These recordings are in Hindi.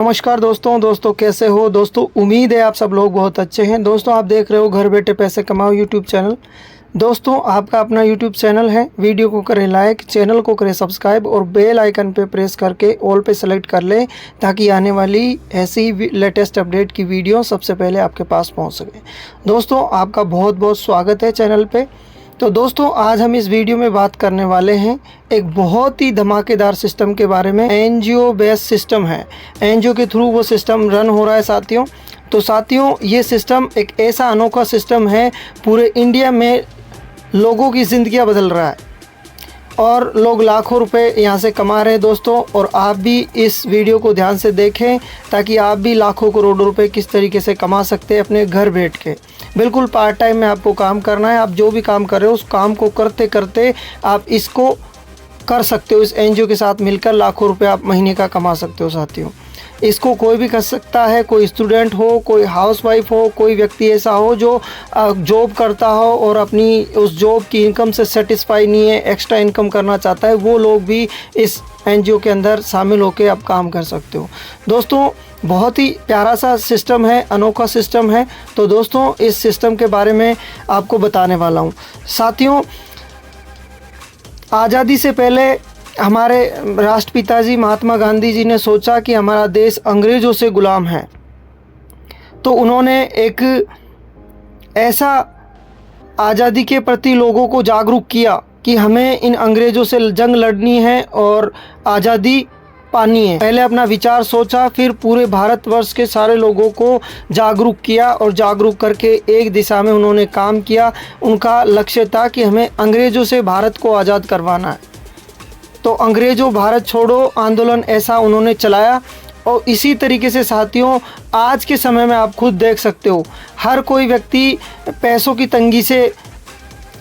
नमस्कार दोस्तों कैसे हो दोस्तों। उम्मीद है आप सब लोग बहुत अच्छे हैं। दोस्तों आप देख रहे हो घर बैठे पैसे कमाओ यूट्यूब चैनल। दोस्तों आपका अपना यूट्यूब चैनल है। वीडियो को करें लाइक, चैनल को करें सब्सक्राइब और बेल आइकन पे प्रेस करके ऑल पे सेलेक्ट कर लें ताकि आने वाली ऐसी लेटेस्ट अपडेट की वीडियो सबसे पहले आपके पास पहुँच सके। दोस्तों आपका बहुत बहुत स्वागत है चैनल पर। तो दोस्तों आज हम इस वीडियो में बात करने वाले हैं एक बहुत ही धमाकेदार सिस्टम के बारे में। एनजीओ बेस्ड सिस्टम है, एनजीओ के थ्रू वो सिस्टम रन हो रहा है साथियों। तो साथियों ये सिस्टम एक ऐसा अनोखा सिस्टम है, पूरे इंडिया में लोगों की ज़िंदगियां बदल रहा है और लोग लाखों रुपए यहाँ से कमा रहे हैं दोस्तों। और आप भी इस वीडियो को ध्यान से देखें ताकि आप भी लाखों करोड़ों रुपए किस तरीके से कमा सकते हैं अपने घर बैठ के। बिल्कुल पार्ट टाइम में आपको काम करना है। आप जो भी काम कर रहे हो उस काम को करते करते आप इसको कर सकते हो। इस एनजीओ के साथ मिलकर लाखों रुपए आप महीने का कमा सकते हो साथियों। इसको कोई भी कर सकता है, कोई स्टूडेंट हो, कोई हाउसवाइफ हो, कोई व्यक्ति ऐसा हो जो जॉब करता हो और अपनी उस जॉब की इनकम से सेटिस्फाई नहीं है, एक्स्ट्रा इनकम करना चाहता है, वो लोग भी इस एनजीओ के अंदर शामिल होकर आप काम कर सकते हो। दोस्तों बहुत ही प्यारा सा सिस्टम है, अनोखा सिस्टम है। तो दोस्तों इस सिस्टम के बारे में आपको बताने वाला हूँ साथियों। आज़ादी से पहले हमारे राष्ट्रपिता जी महात्मा गांधी जी ने सोचा कि हमारा देश अंग्रेज़ों से गुलाम है, तो उन्होंने एक ऐसा आज़ादी के प्रति लोगों को जागरूक किया कि हमें इन अंग्रेज़ों से जंग लड़नी है और आज़ादी पानी है। पहले अपना विचार सोचा, फिर पूरे भारतवर्ष के सारे लोगों को जागरूक किया और जागरूक करके एक दिशा में उन्होंने काम किया। उनका लक्ष्य था कि हमें अंग्रेज़ों से भारत को आज़ाद करवाना है। तो अंग्रेज़ों भारत छोड़ो आंदोलन ऐसा उन्होंने चलाया। और इसी तरीके से साथियों आज के समय में आप खुद देख सकते हो, हर कोई व्यक्ति पैसों की तंगी से,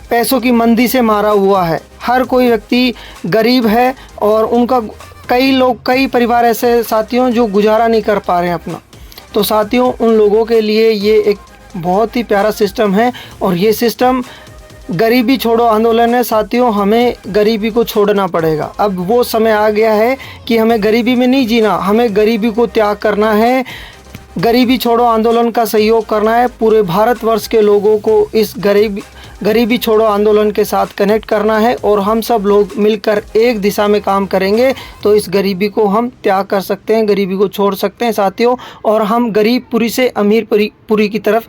पैसों की मंदी से मारा हुआ है। हर कोई व्यक्ति गरीब है और उनका कई परिवार ऐसे साथियों जो गुजारा नहीं कर पा रहे हैं अपना। तो साथियों उन लोगों के लिए ये एक बहुत ही प्यारा सिस्टम है और ये सिस्टम गरीबी छोड़ो आंदोलन है साथियों। हमें गरीबी को छोड़ना पड़ेगा। अब वो समय आ गया है कि हमें गरीबी में नहीं जीना, हमें गरीबी को त्याग करना है। गरीबी छोड़ो आंदोलन का सहयोग करना है। पूरे भारतवर्ष के लोगों को इस गरीबी छोड़ो आंदोलन के साथ कनेक्ट करना है और हम सब लोग मिलकर एक दिशा में काम करेंगे तो इस गरीबी को हम त्याग कर सकते हैं, गरीबी को छोड़ सकते हैं साथियों, और हम गरीब पुरी से अमीर पुरी की तरफ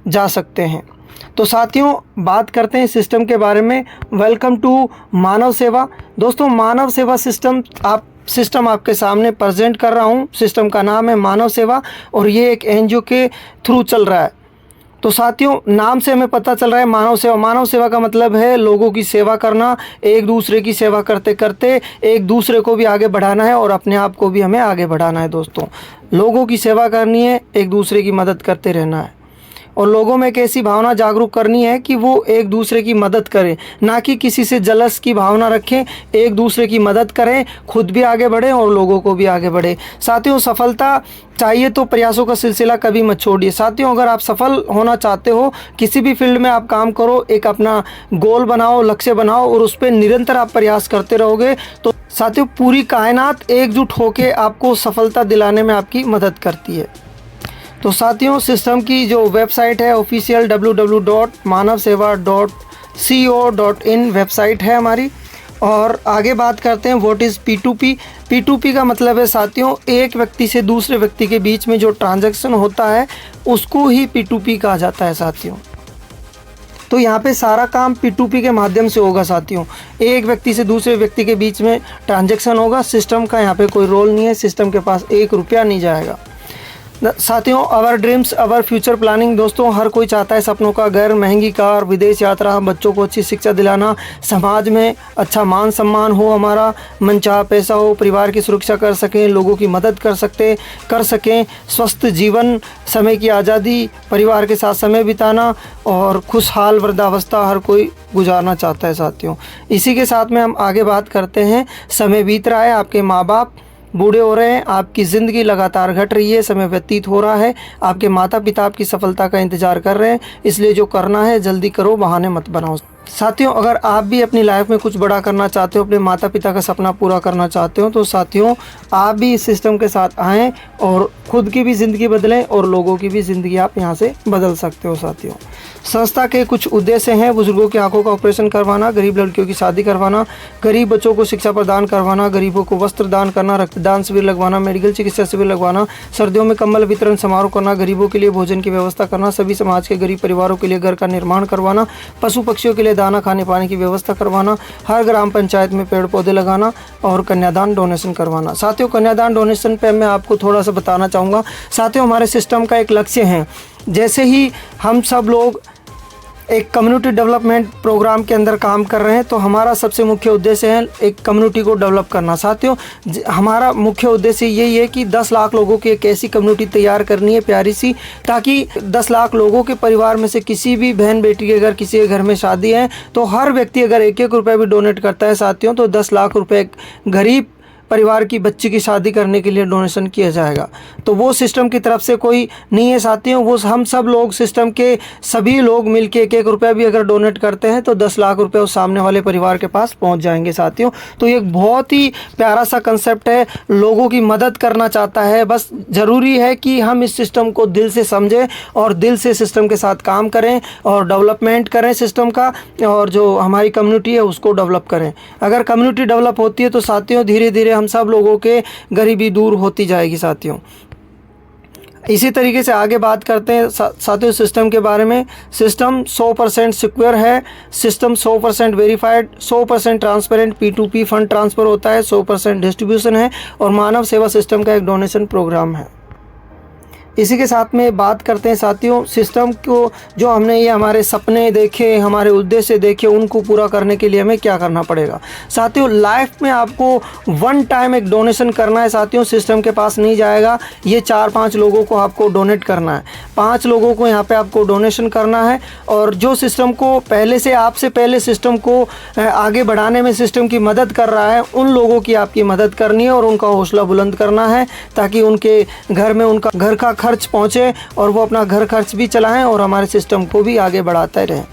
जा सकते हैं। तो साथियों बात करते हैं सिस्टम के बारे में। वेलकम टू मानव सेवा। दोस्तों मानव सेवा सिस्टम आपके सामने प्रेजेंट कर रहा हूँ। सिस्टम का नाम है मानव सेवा और ये एक एनजीओ के थ्रू चल रहा है। तो साथियों नाम से हमें पता चल रहा है मानव सेवा। मानव सेवा का मतलब है लोगों की सेवा करना, एक दूसरे की सेवा करते करते एक दूसरे को भी आगे बढ़ाना है और अपने आप को भी हमें आगे बढ़ाना है। दोस्तों लोगों की सेवा करनी है, एक दूसरे की मदद करते रहना है और लोगों में एक ऐसी भावना जागरूक करनी है कि वो एक दूसरे की मदद करें, ना कि किसी से जलस की भावना रखें। एक दूसरे की मदद करें, खुद भी आगे बढ़ें और लोगों को भी आगे बढ़े। साथियों सफलता चाहिए तो प्रयासों का सिलसिला कभी मत छोड़िए। साथियों अगर आप सफल होना चाहते हो, किसी भी फील्ड में आप काम करो, एक अपना गोल बनाओ, लक्ष्य बनाओ और उस पर निरंतर आप प्रयास करते रहोगे तो साथियों पूरी कायनात एकजुट होकर आपको सफलता दिलाने में आपकी मदद करती है। तो साथियों सिस्टम की जो वेबसाइट है ऑफिशियल www.manavseva.co.in वेबसाइट है हमारी। और आगे बात करते हैं व्हाट इज़ P2P। P2P का मतलब है साथियों एक व्यक्ति से दूसरे व्यक्ति के बीच में जो ट्रांजैक्शन होता है उसको ही P2P कहा जाता है साथियों। तो यहाँ पे सारा काम P2P के माध्यम से होगा साथियों। एक व्यक्ति से दूसरे व्यक्ति के बीच में ट्रांजैक्शन होगा। सिस्टम का यहाँ पे कोई रोल नहीं है, सिस्टम के पास एक रुपया नहीं जाएगा साथियों। अवर ड्रीम्स अवर फ्यूचर प्लानिंग। दोस्तों हर कोई चाहता है सपनों का घर, महंगी कार, विदेश यात्रा, बच्चों को अच्छी शिक्षा दिलाना, समाज में अच्छा मान सम्मान हो, हमारा मनचाहा पैसा हो, परिवार की सुरक्षा कर सकें, लोगों की मदद कर सकें, स्वस्थ जीवन, समय की आज़ादी, परिवार के साथ समय बिताना और खुशहाल वृद्धावस्था हर कोई गुजारना चाहता है साथियों। इसी के साथ में हम आगे बात करते हैं। समय बीत रहा है, आपके माँ बाप बूढ़े हो रहे हैं, आपकी ज़िंदगी लगातार घट रही है, समय व्यतीत हो रहा है, आपके माता पिता आपकी सफलता का इंतज़ार कर रहे हैं, इसलिए जो करना है जल्दी करो, बहाने मत बनाओ। साथियों, अगर आप भी अपनी लाइफ में कुछ बड़ा करना चाहते हो, अपने माता पिता का सपना पूरा करना चाहते हो, तो साथियों आप भी इस सिस्टम के साथ आएँ और खुद की भी ज़िंदगी बदलें और लोगों की भी ज़िंदगी आप यहाँ से बदल सकते हो। साथियों, संस्था के कुछ उद्देश्य हैं: बुजुर्गों की आंखों का ऑपरेशन करवाना, गरीब लड़कियों की शादी करवाना, गरीब बच्चों को शिक्षा प्रदान करवाना, गरीबों को वस्त्र दान करना, रक्तदान शिविर लगवाना, मेडिकल चिकित्सा शिविर लगवाना, सर्दियों में कंबल वितरण समारोह करना, गरीबों के लिए भोजन की व्यवस्था करना, सभी समाज के गरीब परिवारों के लिए घर का निर्माण करवाना, पशु पक्षियों के लिए दाना खाने पानी की व्यवस्था करवाना, हर ग्राम पंचायत में पेड़ पौधे लगाना और कन्यादान डोनेशन करवाना। साथियों, कन्यादान डोनेशन पे मैं आपको थोड़ा सा बताना चाहूँगा। साथियों, हमारे सिस्टम का एक लक्ष्य है, जैसे ही हम सब लोग एक कम्युनिटी डेवलपमेंट प्रोग्राम के अंदर काम कर रहे हैं, तो हमारा सबसे मुख्य उद्देश्य है एक कम्युनिटी को डेवलप करना। साथियों, हमारा मुख्य उद्देश्य यही है कि 10 लाख लोगों की एक ऐसी कम्युनिटी तैयार करनी है प्यारी सी, ताकि 10 लाख लोगों के परिवार में से किसी भी बहन बेटी के अगर किसी के घर में शादी है, तो हर व्यक्ति अगर 1-1 रुपये भी डोनेट करता है साथियों, तो 10 लाख रुपये गरीब परिवार की बच्ची की शादी करने के लिए डोनेशन किया जाएगा। तो वो सिस्टम की तरफ से कोई नहीं है साथियों, वो हम सब लोग सिस्टम के सभी लोग मिलके 1-1 रुपया भी अगर डोनेट करते हैं तो 10 लाख रुपए उस सामने वाले परिवार के पास पहुंच जाएंगे। साथियों, तो ये एक बहुत ही प्यारा सा कंसेप्ट है, लोगों की मदद करना चाहता है। बस ज़रूरी है कि हम इस सिस्टम को दिल से समझें और दिल से सिस्टम के साथ काम करें और डेवलपमेंट करें सिस्टम का, और जो हमारी कम्युनिटी है उसको डेवलप करें। अगर कम्युनिटी डेवलप होती है तो साथियों धीरे धीरे हम सब लोगों के गरीबी दूर होती जाएगी। साथियों, इसी तरीके से आगे बात करते हैं साथियों सिस्टम के बारे में। सिस्टम 100% सिक्योर है, system 100% verified, 100% transparent P2P fund transfer होता है, 100% डिस्ट्रीब्यूशन है और मानव सेवा सिस्टम का एक डोनेशन प्रोग्राम है। इसी के साथ में बात करते हैं साथियों सिस्टम को, जो हमने ये हमारे सपने देखे, हमारे उद्देश्य देखे, उनको पूरा करने के लिए हमें क्या करना पड़ेगा। साथियों, लाइफ में आपको वन टाइम एक डोनेशन करना है। साथियों, सिस्टम के पास नहीं जाएगा, ये 4-5 लोगों को आपको डोनेट करना है। 5 लोगों को यहाँ पे आपको डोनेशन करना है, और जो सिस्टम को पहले से आपसे पहले सिस्टम को आगे बढ़ाने में सिस्टम की मदद कर रहा है, उन लोगों की आपकी मदद करनी है और उनका हौसला बुलंद करना है, ताकि उनके घर में उनका घर का खर्च पहुंचे और वो अपना घर खर्च भी चलाएं और हमारे सिस्टम को भी आगे बढ़ाते रहें।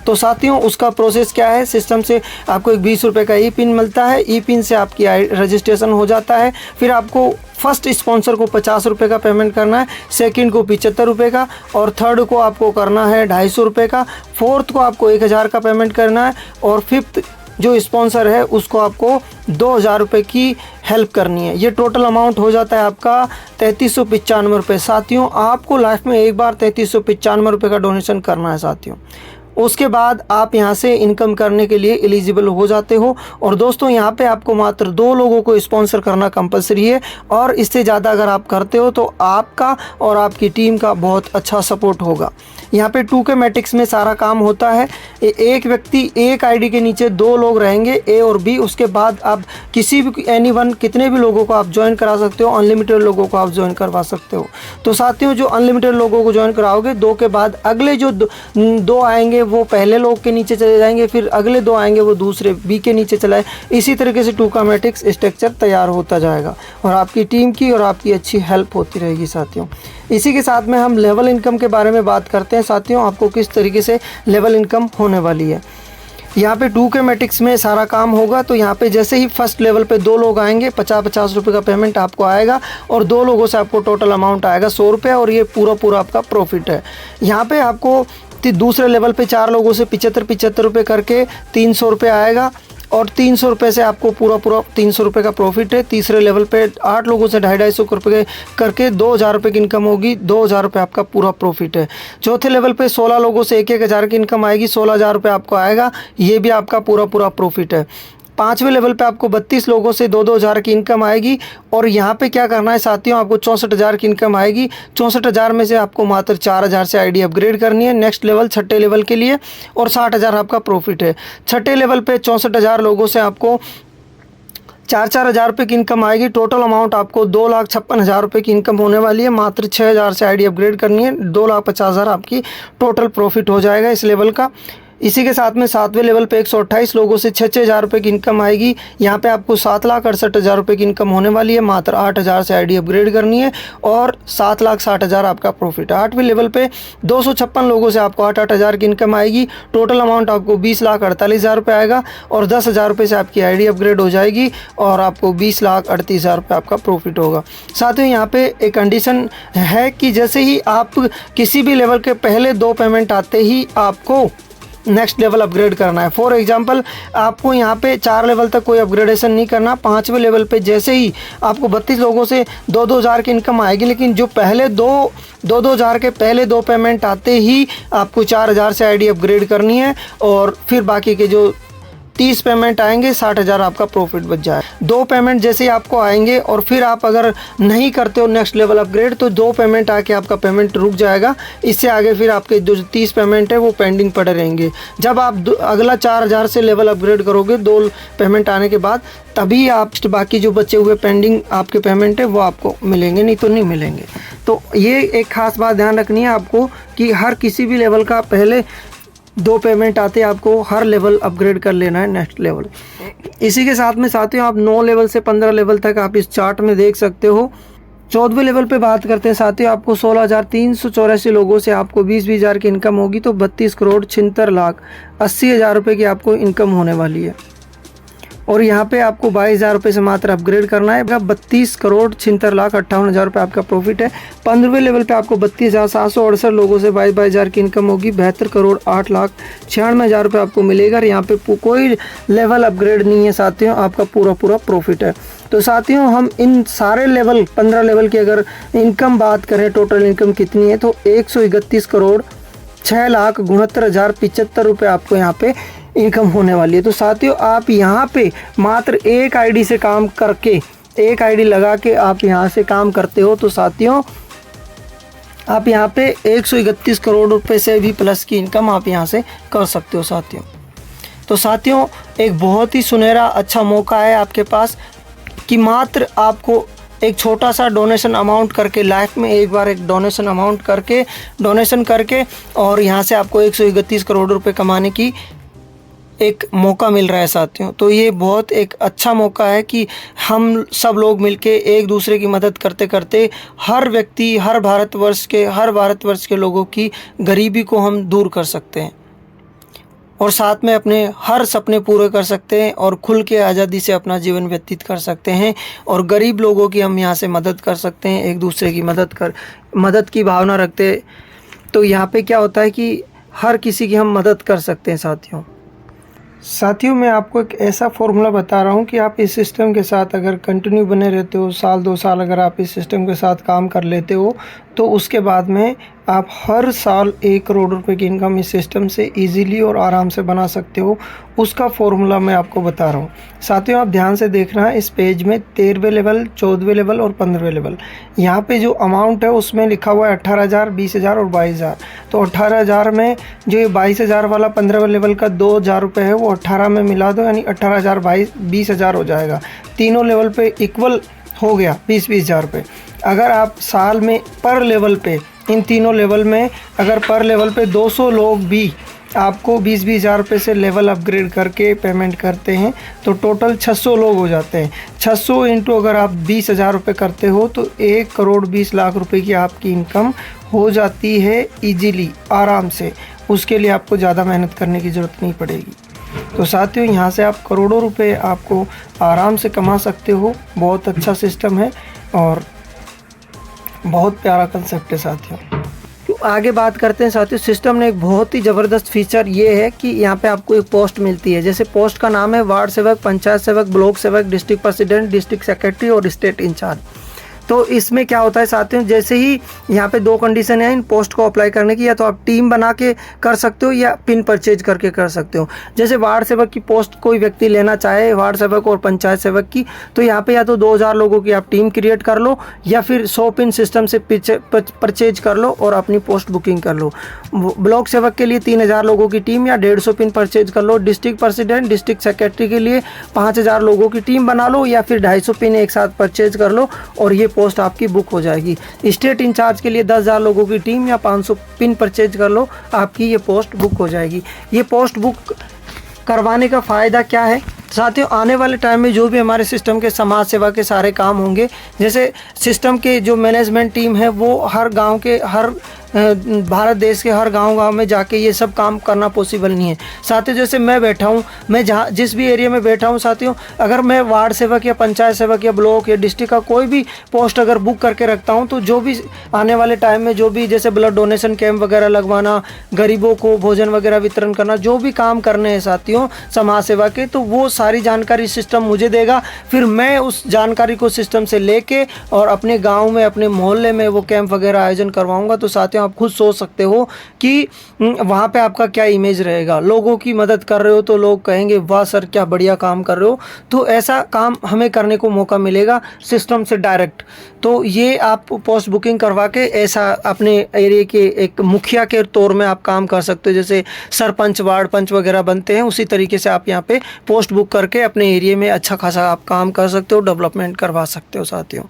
तो साथियों, उसका प्रोसेस क्या है, सिस्टम से आपको एक 20 रुपये का ई-पिन मिलता है। ई-पिन से आपकी रजिस्ट्रेशन हो जाता है। फिर आपको फर्स्ट स्पॉन्सर को 50 रुपये का पेमेंट करना है, सेकंड को 75 रुपये का, और थर्ड को आपको करना है 250 रुपये का, फोर्थ को आपको 1000 का पेमेंट करना है, और फिफ्थ जो स्पॉन्सर है उसको आपको 2000 रुपये की हेल्प करनी है। ये टोटल अमाउंट हो जाता है आपका 3395 रुपये। साथियों, आपको लाइफ में एक बार 3395 रुपये का डोनेशन करना है साथियों। उसके बाद आप यहाँ से इनकम करने के लिए एलिजिबल हो जाते हो। और दोस्तों, यहाँ पे आपको मात्र 2 लोगों को स्पॉन्सर करना कंपलसरी है, और इससे ज़्यादा अगर आप करते हो तो आपका और आपकी टीम का बहुत अच्छा सपोर्ट होगा। यहाँ पे 2K मैट्रिक्स में सारा काम होता है। एक व्यक्ति एक आईडी के नीचे 2 लोग रहेंगे, ए और बी। उसके बाद आप किसी भी एनीवन कितने भी लोगों को आप ज्वाइन करा सकते हो, अनलिमिटेड लोगों को आप ज्वाइन करवा सकते हो। तो साथियों, जो अनलिमिटेड लोगों को ज्वाइन कराओगे, 2 के बाद अगले जो 2 आएंगे वो पहले लोग के नीचे चले जाएंगे, फिर अगले 2 आएंगे वो दूसरे बी के नीचे चलाए। इसी तरीके से 2K मैट्रिक्स स्ट्रक्चर तैयार होता जाएगा और आपकी टीम की और आपकी अच्छी हेल्प होती रहेगी साथियों। इसी के साथ में हम लेवल इनकम के बारे में बात करते हैं साथियों, आपको किस तरीके से लेवल इनकम होने वाली है। यहाँ पे 2K मैट्रिक्स में सारा काम होगा। तो यहाँ पे जैसे ही फर्स्ट लेवल पे 2 लोग आएंगे, 50-50 रुपये का पेमेंट आपको आएगा, और 2 लोगों से आपको टोटल अमाउंट आएगा 100 रुपये, और ये पूरा आपका प्रॉफिट है। यहाँ पे आपको दूसरे लेवल पे 4 लोगों से 75-75 रुपये करके 300 रुपये आएगा, और 300 रुपये से आपको पूरा 300 रुपये का प्रॉफिट है। तीसरे लेवल पे 8 लोगों से 250 रुपये करके 2000 रुपये की इनकम होगी, 2000 रुपये आपका पूरा प्रॉफिट है। चौथे लेवल पे 16 लोगों से 1-1000 की इनकम आएगी, 16000 रुपये आपको आएगा, ये भी आपका पूरा प्रॉफिट है। 5वें लेवल पे आपको 32 लोगों से 2-2000 की इनकम आएगी, और यहाँ पे क्या करना है साथियों, आपको 64,000 की इनकम आएगी। 64,000 में से आपको मात्र 4000 से आईडी अपग्रेड करनी है नेक्स्ट लेवल 6ठे लेवल के लिए, और 60,000 आपका प्रॉफिट है। 6ठे लेवल पे 64,000 लोगों से आपको 4-4 हज़ार रुपये की इनकम आएगी। टोटल अमाउंट आपको 2,56,000 रुपये की इनकम होने वाली है। मात्र 6000 से आईडी अपग्रेड करनी है, 2,50,000 आपकी टोटल प्रॉफिट हो जाएगा इस लेवल का। इसी के साथ में 7वें लेवल पे 128 लोगों से 6-6 हज़ार रुपये की इनकम आएगी। यहाँ पे आपको 7,68,000 रुपये की इनकम होने वाली है। मात्र 8,000 से आईडी अपग्रेड करनी है और 7,60,000 आपका प्रॉफिट है। 8वें लेवल पे 256 लोगों से आपको 8-8 हज़ार की इनकम आएगी। टोटल अमाउंट आपको 20,48,000 रुपये आएगा और 10,000 रुपये से आपकी आईडी अपग्रेड हो जाएगी और आपको 20,38,000 रुपये आपका प्रॉफिट होगा। साथ ही यहाँ पे एक कंडीशन है कि जैसे ही आप किसी भी लेवल के पहले 2 पेमेंट आते ही आपको नेक्स्ट लेवल अपग्रेड करना है। फॉर एग्जांपल आपको यहाँ पे 4 लेवल तक कोई अपग्रेडेशन नहीं करना। 5वें लेवल पे जैसे ही आपको 32 लोगों से 2-2 हज़ार की इनकम आएगी, लेकिन जो पहले 2-2 हज़ार के पहले 2 पेमेंट आते ही आपको 4,000 से आईडी अपग्रेड करनी है और फिर बाकी के जो 30 पेमेंट आएंगे 60,000 आपका प्रॉफिट बच जाए। 2 पेमेंट जैसे ही आपको आएंगे और फिर आप अगर नहीं करते हो नेक्स्ट लेवल अपग्रेड तो 2 पेमेंट आके आपका पेमेंट रुक जाएगा। इससे आगे फिर आपके जो 30 पेमेंट है वो पेंडिंग पड़े रहेंगे। जब आप अगला 4,000 से लेवल अपग्रेड करोगे 2 पेमेंट आने के बाद, तभी आप बाकी जो बचे हुए पेंडिंग आपके पेमेंट है वो आपको मिलेंगे, नहीं तो नहीं मिलेंगे। तो ये एक ख़ास बात ध्यान रखनी है आपको कि हर किसी भी लेवल का पहले 2 पेमेंट आते आपको हर लेवल अपग्रेड कर लेना है नेक्स्ट लेवल। इसी के साथ में साथियों आप 9 लेवल से 15 लेवल तक आप इस चार्ट में देख सकते हो। 14वें लेवल पे बात करते हैं साथियों, आपको 16,384 लोगों से आपको 20-20 हज़ार की इनकम होगी, तो 32,76,80,000 रुपये की आपको इनकम होने वाली है। और यहाँ पे आपको 22,000 रुपये से मात्र अपग्रेड करना है। 32,76,58,000 रुपये आपका प्रॉफिट है। 15वें लेवल पे आपको 32,768 लोगों से 22-22 हज़ार की इनकम होगी। 72,08,96,000 रुपये आपको मिलेगा। यहाँ पे कोई लेवल अपग्रेड नहीं है साथियों, आपका पूरा प्रॉफिट है। तो साथियों हम इन सारे लेवल 15 लेवल की अगर इनकम बात करें, टोटल इनकम कितनी है तो 131,06,69,75 रुपये आपको यहाँ पे इनकम होने वाली है। तो साथियों आप यहाँ पे मात्र एक आईडी से काम करके, एक आईडी लगा के आप यहाँ से काम करते हो तो साथियों आप यहाँ पे 131 करोड़ रुपए से भी प्लस की इनकम आप यहाँ से कर सकते हो साथियों। तो साथियों एक बहुत ही सुनहरा अच्छा मौका है आपके पास कि मात्र आपको एक छोटा सा डोनेशन अमाउंट करके, लाइफ में एक बार एक डोनेशन अमाउंट करके, डोनेशन करके और यहाँ से आपको 131 करोड़ रुपए कमाने की एक मौका मिल रहा है साथियों। तो ये बहुत एक अच्छा मौका है कि हम सब लोग मिलके एक दूसरे की मदद करते करते हर व्यक्ति, हर भारतवर्ष के लोगों की गरीबी को हम दूर कर सकते हैं और साथ में अपने हर सपने पूरे कर सकते हैं और खुल के आज़ादी से अपना जीवन व्यतीत कर सकते हैं और गरीब लोगों की हम यहाँ से मदद कर सकते हैं। एक दूसरे की मदद की भावना रखते, तो यहाँ पे क्या होता है कि हर किसी की हम मदद कर सकते हैं साथियों मैं आपको एक ऐसा फॉर्मूला बता रहा हूँ कि आप इस सिस्टम के साथ अगर कंटिन्यू बने रहते हो, 1-2 साल अगर आप इस सिस्टम के साथ काम कर लेते हो तो उसके बाद में आप हर साल 1 करोड़ रुपए की इनकम इस सिस्टम से इजीली और आराम से बना सकते हो। उसका फॉर्मूला मैं आपको बता रहा हूँ साथियों। आप ध्यान से देखना है इस पेज में 13वें लेवल, 14वें लेवल और 15वें लेवल, यहाँ पे जो अमाउंट है उसमें लिखा हुआ है 18,000, 20,000 और 22,000। तो 18,000 में जो ये 22,000 वाला 15वें लेवल का 2,000 रुपये है वो 18 में मिला दो, यानी 18,000 20,000 हो जाएगा। तीनों लेवल पे इक्वल हो गया 20-20 हज़ार रुपये। अगर आप साल में पर लेवल पे, इन तीनों लेवल में अगर पर लेवल पे 200 लोग भी आपको 20-20 हज़ार रुपये से लेवल अपग्रेड करके पेमेंट करते हैं तो टोटल 600 लोग हो जाते हैं। 600 इंटू अगर आप 20,000 रुपये करते हो तो 1 करोड़ 20 लाख रुपए की आपकी इनकम हो जाती है इजीली, आराम से। उसके लिए आपको ज़्यादा मेहनत करने की ज़रूरत नहीं पड़ेगी। तो साथियों यहाँ से आप करोड़ों रुपए आपको आराम से कमा सकते हो। बहुत अच्छा सिस्टम है और बहुत प्यारा कंसेप्ट है साथियों। तो आगे बात करते हैं साथियों। सिस्टम ने एक बहुत ही ज़बरदस्त फीचर ये है कि यहाँ पे आपको एक पोस्ट मिलती है। जैसे पोस्ट का नाम है वार्ड सेवक, पंचायत सेवक, ब्लॉक सेवक, डिस्ट्रिक्ट प्रेसिडेंट, डिस्ट्रिक्ट सेक्रेटरी और स्टेट इंचार्ज। तो इसमें क्या होता है साथियों, जैसे ही यहाँ पे 2 कंडीशन है इन पोस्ट को अप्लाई करने की, या तो आप टीम बना के कर सकते हो या पिन परचेज करके कर सकते हो। जैसे वार्ड सेवक की पोस्ट कोई व्यक्ति लेना चाहे, वार्ड सेवक और पंचायत सेवक की, तो यहाँ पे या तो 2,000 लोगों की आप टीम क्रिएट कर लो या फिर 100 पिन सिस्टम से परचेज कर लो और अपनी पोस्ट बुकिंग कर लो। ब्लॉक सेवक के लिए 3,000 लोगों की टीम या 150 पिन परचेज कर लो। डिस्ट्रिक्ट प्रेसिडेंट, डिस्ट्रिक्ट सेक्रेटरी के लिए 5,000 लोगों की टीम बना लो या फिर 250 पिन एक साथ परचेज कर लो और ये पोस्ट आपकी बुक हो जाएगी। स्टेट इंचार्ज के लिए 10,000 लोगों की टीम या 500 पिन परचेज कर लो, आपकी ये पोस्ट बुक हो जाएगी। ये पोस्ट बुक करवाने का फ़ायदा क्या है साथियों, आने वाले टाइम में जो भी हमारे सिस्टम के समाज सेवा के सारे काम होंगे, जैसे सिस्टम के जो मैनेजमेंट टीम है वो हर गांव के हर भारत देश के हर गांव में जाके ये सब काम करना पॉसिबल नहीं है साथियों। जैसे मैं बैठा हूँ, मैं जहाँ जिस भी एरिया में बैठा हूँ साथियों, अगर मैं वार्ड सेवक या पंचायत सेवक या ब्लॉक या डिस्ट्रिक्ट का कोई भी पोस्ट अगर बुक करके रखता हूँ, तो जो भी आने वाले टाइम में जो भी जैसे ब्लड डोनेशन कैंप वगैरह लगवाना, गरीबों को भोजन वगैरह वितरण करना, जो भी काम करने हैं साथियों समाज सेवा के, तो वो सारी जानकारी सिस्टम मुझे देगा। फिर मैं उस जानकारी को सिस्टम से लेके और अपने गाँव में अपने मोहल्ले में वो कैंप वगैरह आयोजन करवाऊँगा। तो साथियों आप खुद सोच सकते हो कि वहाँ पे आपका क्या इमेज रहेगा। लोगों की मदद कर रहे हो तो लोग कहेंगे वाह सर क्या बढ़िया काम कर रहे हो, तो ऐसा काम हमें करने को मौका मिलेगा सिस्टम से डायरेक्ट। तो ये आप पोस्ट बुकिंग करवा के ऐसा अपने एरिया के एक मुखिया के तौर में आप काम कर सकते हो। जैसे सरपंच वार्ड पंच वगैरह बनते हैं, उसी तरीके से आप यहाँ पे पोस्ट बुक करके अपने एरिया में अच्छा खासा आप काम कर सकते हो, डेवलपमेंट करवा सकते हो साथियों।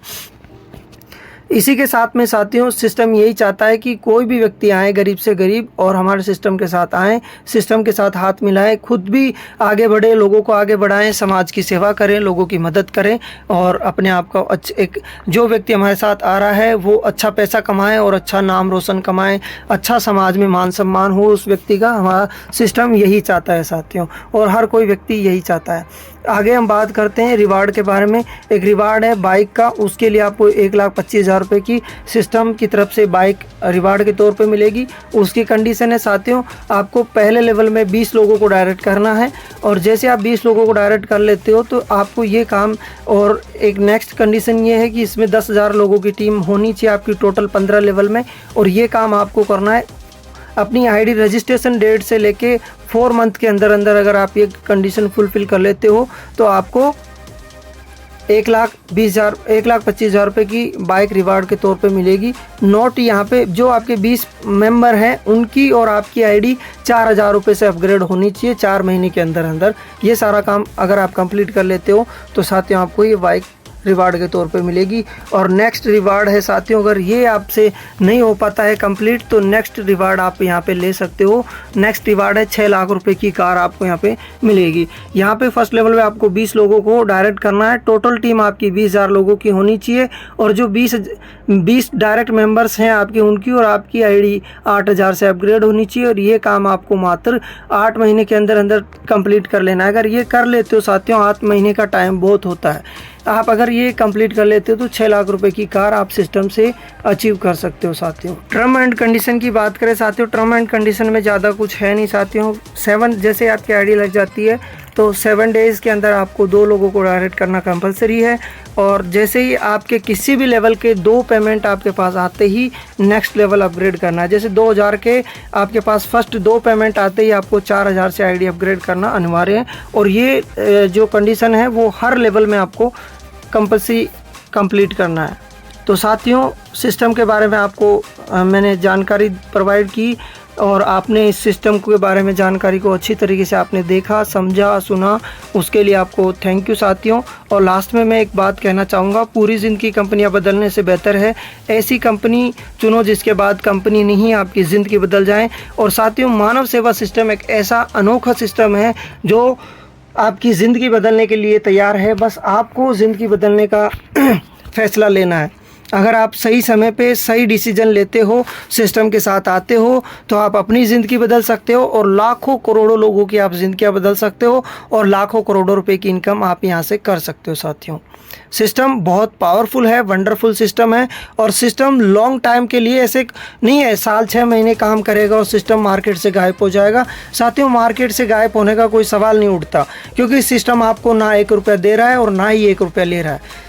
इसी के साथ में साथियों सिस्टम यही चाहता है कि कोई भी व्यक्ति आए गरीब से गरीब और हमारे सिस्टम के साथ आएँ, सिस्टम के साथ हाथ मिलाएं, खुद भी आगे बढ़े, लोगों को आगे बढ़ाएं, समाज की सेवा करें, लोगों की मदद करें और अपने आप को एक जो व्यक्ति हमारे साथ आ रहा है वो अच्छा पैसा कमाए और अच्छा नाम रोशन कमाए, अच्छा समाज में मान सम्मान हो उस व्यक्ति का। हमारा सिस्टम यही चाहता है साथियों, और हर कोई व्यक्ति यही चाहता है। आगे हम बात करते हैं रिवार्ड के बारे में। एक रिवार्ड है बाइक का, उसके लिए आपको 1,25,000 रुपये की सिस्टम की तरफ से बाइक रिवार्ड के तौर पे मिलेगी। उसकी कंडीशन है साथियों, आपको पहले लेवल में 20 लोगों को डायरेक्ट करना है, और जैसे आप 20 लोगों को डायरेक्ट कर लेते हो तो आपको ये काम, और एक नेक्स्ट कंडीशन ये है कि इसमें 10,000 लोगों की टीम होनी चाहिए आपकी टोटल 15 लेवल में, और ये काम आपको करना है अपनी आईडी रजिस्ट्रेशन डेट से लेके 4 मंथ के अंदर अंदर। अगर आप ये कंडीशन फुलफ़िल कर लेते हो तो आपको 1,25,000 रुपये की बाइक रिवार्ड के तौर पे मिलेगी। नोट यहाँ पे जो आपके 20 मेंबर हैं उनकी और आपकी आईडी 4,000 रुपये से अपग्रेड होनी चाहिए 4 महीने के अंदर अंदर। ये सारा काम अगर आप कंप्लीट कर लेते हो तो साथियों आपको ये बाइक रिवार्ड के तौर पे मिलेगी। और नेक्स्ट रिवार्ड है साथियों, अगर ये आपसे नहीं हो पाता है कंप्लीट तो नेक्स्ट रिवार्ड आप यहाँ पे ले सकते हो। नेक्स्ट रिवार्ड है 6 लाख रुपए की कार आपको यहाँ पे मिलेगी। यहाँ पे फर्स्ट लेवल में आपको 20 लोगों को डायरेक्ट करना है। टोटल टीम आपकी 20,000 लोगों की होनी चाहिए, और जो 20 डायरेक्ट मेंबर्स हैं आपके उनकी और आपकी आईडी 8,000 से अपग्रेड होनी चाहिए। और ये काम आपको मात्र 8 महीने के अंदर अंदर कंप्लीट कर लेना है। अगर ये कर लेते हो साथियों, 8 महीने का टाइम बहुत होता है, आप अगर ये कंप्लीट कर लेते हो तो 6 लाख रुपए की कार आप सिस्टम से अचीव कर सकते हो साथियों। टर्म एंड कंडीशन की बात करें साथियों, टर्म एंड कंडीशन में ज़्यादा कुछ है नहीं साथियों। 7 जैसे आपकी आईडी लग जाती है तो 7 डेज़ के अंदर आपको 2 लोगों को डायरेक्ट करना कंपलसरी है, और जैसे ही आपके किसी भी लेवल के 2 पेमेंट आपके पास आते ही नेक्स्ट लेवल अपग्रेड करना है। जैसे 2,000 के आपके पास फर्स्ट 2 पेमेंट आते ही आपको 4,000 से आईडी अपग्रेड करना अनिवार्य है, और ये जो कंडीशन है वो हर लेवल में आपको कंपल्सरी कंप्लीट करना है। तो साथियों सिस्टम के बारे में आपको मैंने जानकारी प्रोवाइड की, और आपने इस सिस्टम के बारे में जानकारी को अच्छी तरीके से आपने देखा, समझा, सुना, उसके लिए आपको थैंक यू साथियों। और लास्ट में मैं एक बात कहना चाहूँगा, पूरी ज़िंदगी कंपनियां बदलने से बेहतर है ऐसी कंपनी चुनो जिसके बाद कंपनी नहीं आपकी ज़िंदगी बदल जाए। और साथियों मानव सेवा सिस्टम एक ऐसा अनोखा सिस्टम है जो आपकी ज़िंदगी बदलने के लिए तैयार है। बस आपको ज़िंदगी बदलने का फैसला लेना है। अगर आप सही समय पे सही डिसीजन लेते हो, सिस्टम के साथ आते हो, तो आप अपनी ज़िंदगी बदल सकते हो, और लाखों करोड़ों लोगों की आप ज़िंदगियाँ बदल सकते हो, और लाखों करोड़ों रुपए की इनकम आप यहाँ से कर सकते हो साथियों। सिस्टम बहुत पावरफुल है, वंडरफुल सिस्टम है, और सिस्टम लॉन्ग टाइम के लिए ऐसे नहीं है साल 6 महीने काम करेगा और सिस्टम मार्केट से गायब हो जाएगा। साथियों मार्केट से गायब होने का कोई सवाल नहीं उठता, क्योंकि सिस्टम आपको ना 1 रुपया दे रहा है और ना ही 1 रुपया ले रहा है।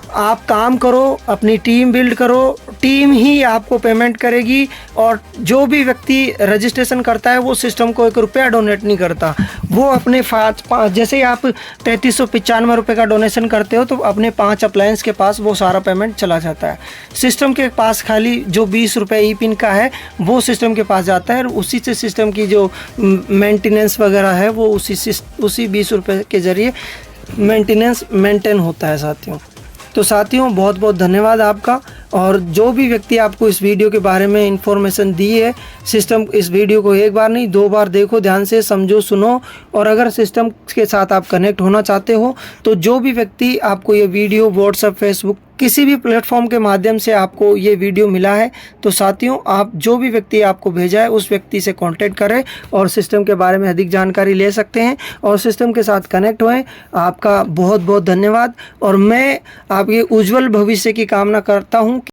आप काम करो, अपनी टीम बिल्ड करो, टीम ही आपको पेमेंट करेगी, और जो भी व्यक्ति रजिस्ट्रेशन करता है वो सिस्टम को 1 रुपया डोनेट नहीं करता। वो अपने जैसे ही आप 3,395 रुपये का डोनेशन करते हो तो अपने 5 अप्लायंस के पास वो सारा पेमेंट चला जाता है। सिस्टम के पास खाली जो 20 रुपये ई पिन का है वो सिस्टम के पास जाता है, और उसी से सिस्टम की जो मेंटेनेंस वगैरह है वो उसी 20 रुपये के ज़रिए मेंटेन होता है साथियों। तो साथियों बहुत बहुत धन्यवाद आपका। और जो भी व्यक्ति आपको इस वीडियो के बारे में इंफॉर्मेशन दी है, सिस्टम इस वीडियो को एक बार नहीं 2 बार देखो, ध्यान से समझो, सुनो। और अगर सिस्टम के साथ आप कनेक्ट होना चाहते हो तो जो भी व्यक्ति आपको ये वीडियो व्हाट्सएप, फेसबुक, किसी भी प्लेटफॉर्म के माध्यम से आपको ये वीडियो मिला है, तो साथियों आप जो भी व्यक्ति आपको भेजा है उस व्यक्ति से कांटेक्ट करें और सिस्टम के बारे में अधिक जानकारी ले सकते हैं और सिस्टम के साथ कनेक्ट होएं। आपका बहुत बहुत धन्यवाद और मैं आपके उज्जवल भविष्य की कामना करता हूं।